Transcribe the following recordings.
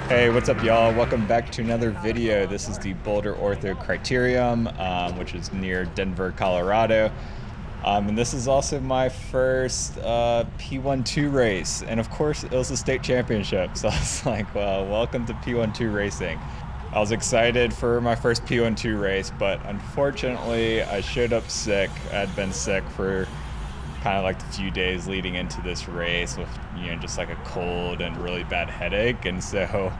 Hey, what's up, y'all? Welcome back to another video. This is the Boulder Ortho Criterium, which is near Denver, Colorado. And this is also my first P12 race. And of course, it was a state championship. So I was like, well, welcome to P12 racing. I was excited for my first P12 race, but unfortunately, I showed up sick. I'd been sick for kind of like the few days leading into this race with, just like a cold and really bad headache. And so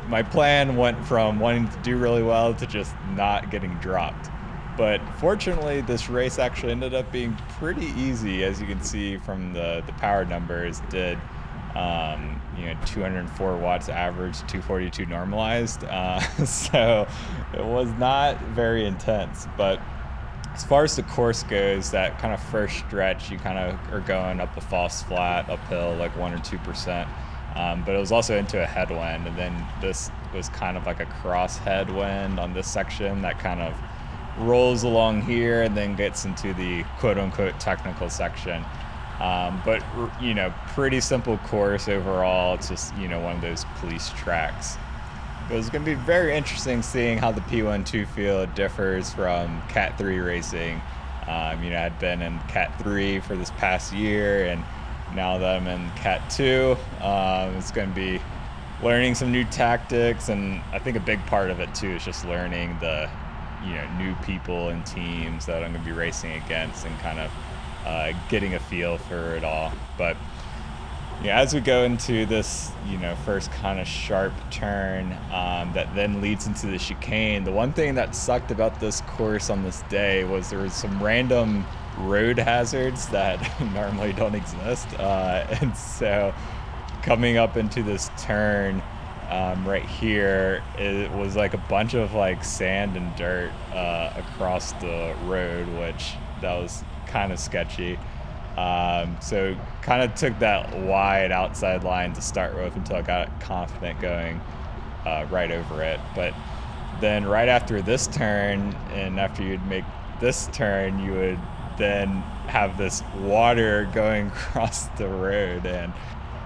my plan went from wanting to do really well to just not getting dropped. But fortunately, this race actually ended up being pretty easy, as you can see from the power numbers. Did 204 watts average, 242 normalized. So it was not very intense, but as far as the course goes, that kind of first stretch, you kind of are going up a false flat, uphill, like 1 or 2%. But it was also into a headwind, and then this was kind of like a cross headwind on this section that kind of rolls along here and then gets into the quote-unquote technical section. But pretty simple course overall. It's just, one of those police tracks. It was going to be very interesting seeing how the P12 field differs from Cat 3 racing. I'd been in Cat 3 for this past year, and now that I'm in Cat 2, it's going to be learning some new tactics, and I think a big part of it too is just learning the new people and teams that I'm going to be racing against and kind of getting a feel for it all. But as we go into this, first kind of sharp turn that then leads into the chicane, the one thing that sucked about this course on this day was there was some random road hazards that normally don't exist. And so coming up into this turn right here, it was like a bunch of like sand and dirt across the road, which that was kind of sketchy. So kind of took that wide outside line to start with until I got confident going right over it. But then right after this turn, and after you'd make this turn, you would then have this water going across the road, and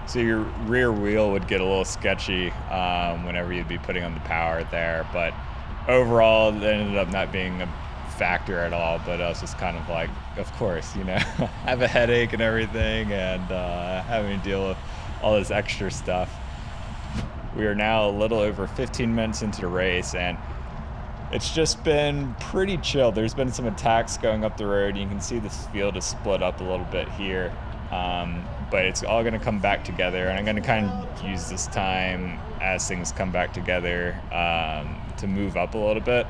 so your rear wheel would get a little sketchy whenever you'd be putting on the power there. But overall, it ended up not being a factor at all. But I was just kind of like, of course, have a headache and everything, and having to deal with all this extra stuff. We are now a little over 15 minutes into the race, and it's just been pretty chill. There's been some attacks going up the road. You can see this field is split up a little bit here, but it's all going to come back together, and I'm going to kind of use this time as things come back together to move up a little bit.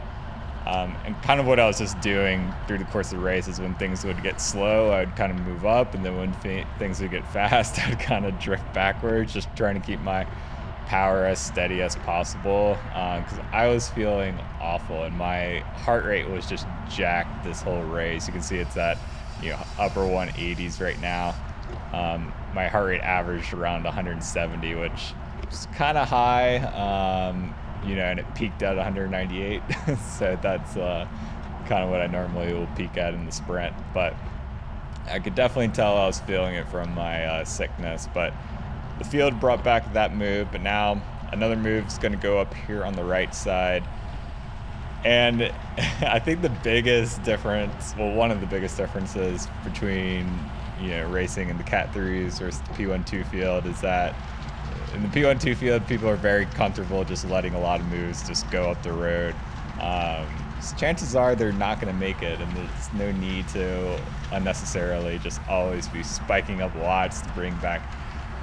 And kind of what I was just doing through the course of the race is when things would get slow, I'd kind of move up, and then when things would get fast, I'd kind of drift backwards, just trying to keep my power as steady as possible, because I was feeling awful, and my heart rate was just jacked this whole race. You can see it's at upper 180s right now. My heart rate averaged around 170, which is kind of high. And it peaked at 198. So that's kind of what I normally will peak at in the sprint. But I could definitely tell I was feeling it from my sickness. But the field brought back that move, but now another move is going to go up here on the right side. And I think the biggest difference, well, one of the biggest differences between racing in the Cat 3s versus the P12 field is that in the P12 field, people are very comfortable just letting a lot of moves just go up the road. So chances are they're not going to make it, and there's no need to unnecessarily just always be spiking up watts to bring back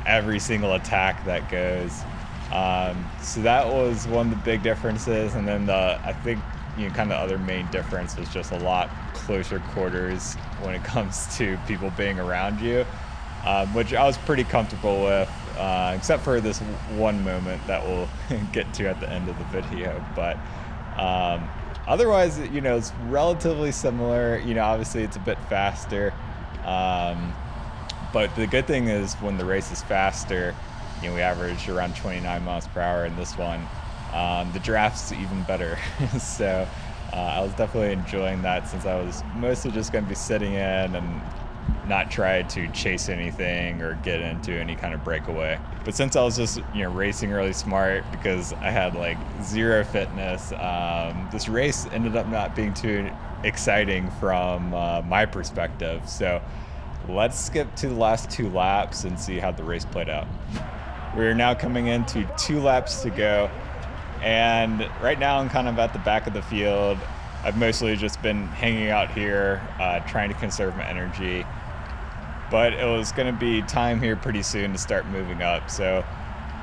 every single attack that goes. So that was one of the big differences, and then I think kind of the other main difference was just a lot closer quarters when it comes to people being around you, which I was pretty comfortable with. Except for this one moment that we'll get to at the end of the video. But otherwise, it's relatively similar. Obviously it's a bit faster. But the good thing is when the race is faster, we averaged around 29 miles per hour in this one. The draft's even better. So I was definitely enjoying that, since I was mostly just going to be sitting in and not try to chase anything or get into any kind of breakaway. But since I was just racing really smart because I had like zero fitness, this race ended up not being too exciting from my perspective. So let's skip to the last 2 laps and see how the race played out. We're now coming into 2 laps to go, and right now I'm kind of at the back of the field. I've mostly just been hanging out here, trying to conserve my energy. But it was going to be time here pretty soon to start moving up. So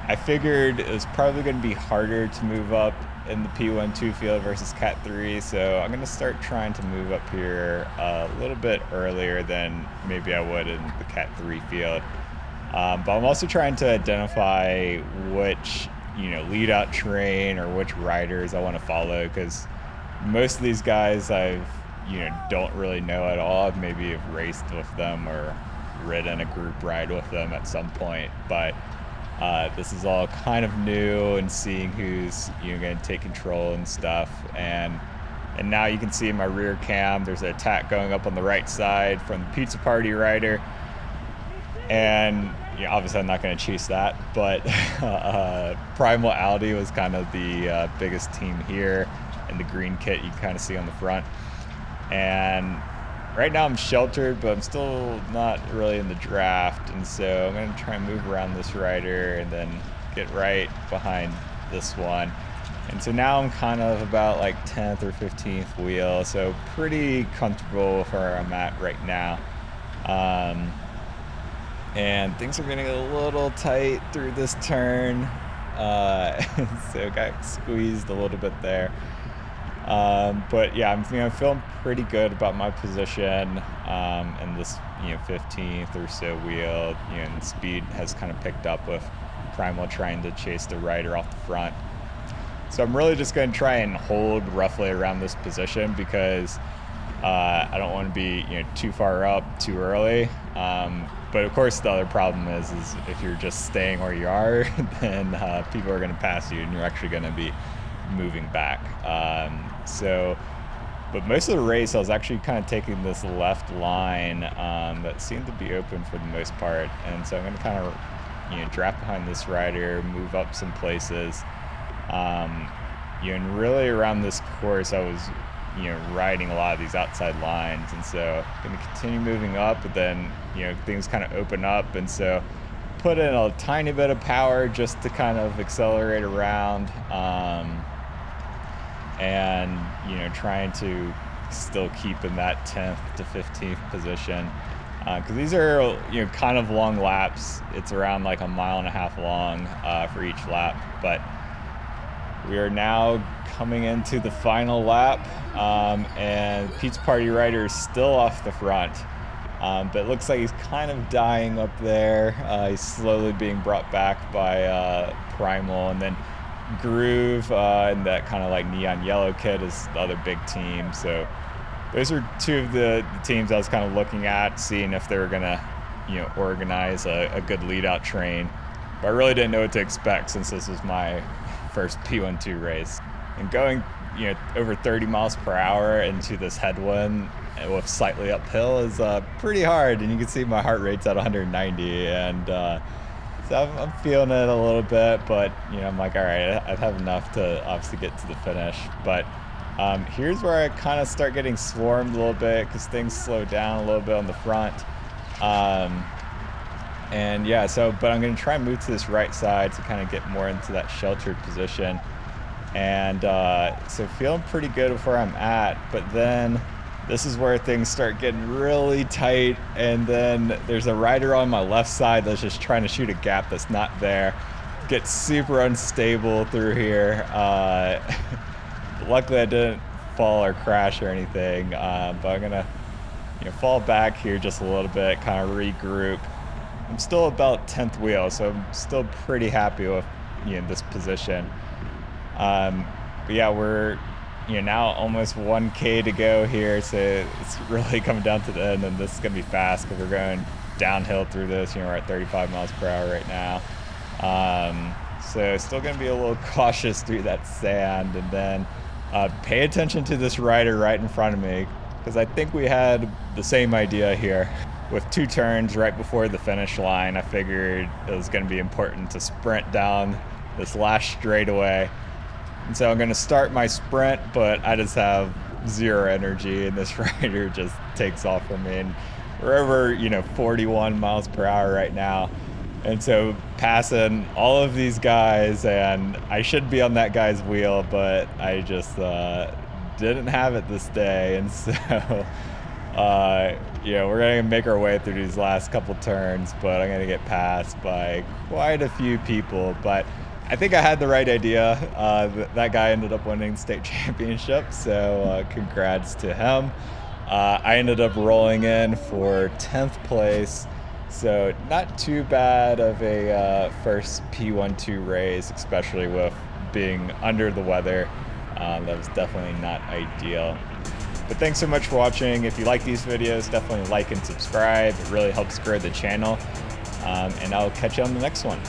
I figured it was probably going to be harder to move up in the P12 field versus Cat 3. So I'm going to start trying to move up here a little bit earlier than maybe I would in the Cat 3 field. But I'm also trying to identify which, lead out terrain or which riders I want to follow, because most of these guys I've, don't really know at all. I've maybe have raced with them or ridden a group ride with them at some point, but this is all kind of new, and seeing who's going to take control and stuff. And now you can see in my rear cam there's an attack going up on the right side from the pizza party rider, and obviously I'm not going to chase that, but Primal Audi was kind of the biggest team here in the green kit you can kind of see on the front. And right now I'm sheltered, but I'm still not really in the draft, and so I'm going to try and move around this rider and then get right behind this one. And so now I'm kind of about like 10th or 15th wheel, so pretty comfortable with where I'm at right now. And things are getting a little tight through this turn, so got squeezed a little bit there. But yeah, I'm feeling pretty good about my position in this 15th or so wheel. And the speed has kind of picked up with Primal trying to chase the rider off the front. So I'm really just going to try and hold roughly around this position, because I don't want to be too far up too early. But of course the other problem is if you're just staying where you are, then people are going to pass you and you're actually going to be moving back. But most of the race I was actually kind of taking this left line that seemed to be open for the most part, and so I'm going to kind of draft behind this rider, move up some places. And really around this course I was riding a lot of these outside lines, and so I'm going to continue moving up, but then things kind of open up, and so put in a tiny bit of power just to kind of accelerate around. And trying to still keep in that 10th to 15th position, because these are kind of long laps. It's around like 1.5 miles long for each lap, but we are now coming into the final lap, and Pizza Party rider is still off the front, but it looks like he's kind of dying up there. He's slowly being brought back by Primal, and then Groove and that kind of like neon yellow kit is the other big team. So those are 2 of the teams I was kind of looking at, seeing if they were gonna organize a good lead out train, but I really didn't know what to expect since this was my first P12 race. And going over 30 miles per hour into this headwind with slightly uphill is pretty hard, and you can see my heart rate's at 190, and so I'm feeling it a little bit, but I'm like, all right, I'd have enough to obviously get to the finish. But here's where I kind of start getting swarmed a little bit, because things slow down a little bit on the front. And yeah, but I'm going to try and move to this right side to kind of get more into that sheltered position. And so feeling pretty good with where I'm at, but then this is where things start getting really tight, and then there's a rider on my left side that's just trying to shoot a gap that's not there. Gets super unstable through here. Luckily I didn't fall or crash or anything, but I'm gonna fall back here just a little bit, kind of regroup. I'm still about 10th wheel, so I'm still pretty happy with this position. But yeah, we're now almost 1K to go here, so it's really coming down to the end, and this is going to be fast because we're going downhill through this. We're at 35 miles per hour right now. So still going to be a little cautious through that sand, and then pay attention to this rider right in front of me, because I think we had the same idea here. with 2 turns right before the finish line, I figured it was going to be important to sprint down this last straightaway. And so I'm going to start my sprint, but I just have 0 energy, and this rider just takes off from me. And we're over, 41 miles per hour right now. And so passing all of these guys, and I should be on that guy's wheel, but I just didn't have it this day. And so, we're going to make our way through these last couple turns, but I'm going to get passed by quite a few people. But I think I had the right idea. That guy ended up winning the state championship, so congrats to him. I ended up rolling in for 10th place. So not too bad of a first P12 race, especially with being under the weather. That was definitely not ideal. But thanks so much for watching. If you like these videos, definitely like and subscribe. It really helps grow the channel. And I'll catch you on the next one.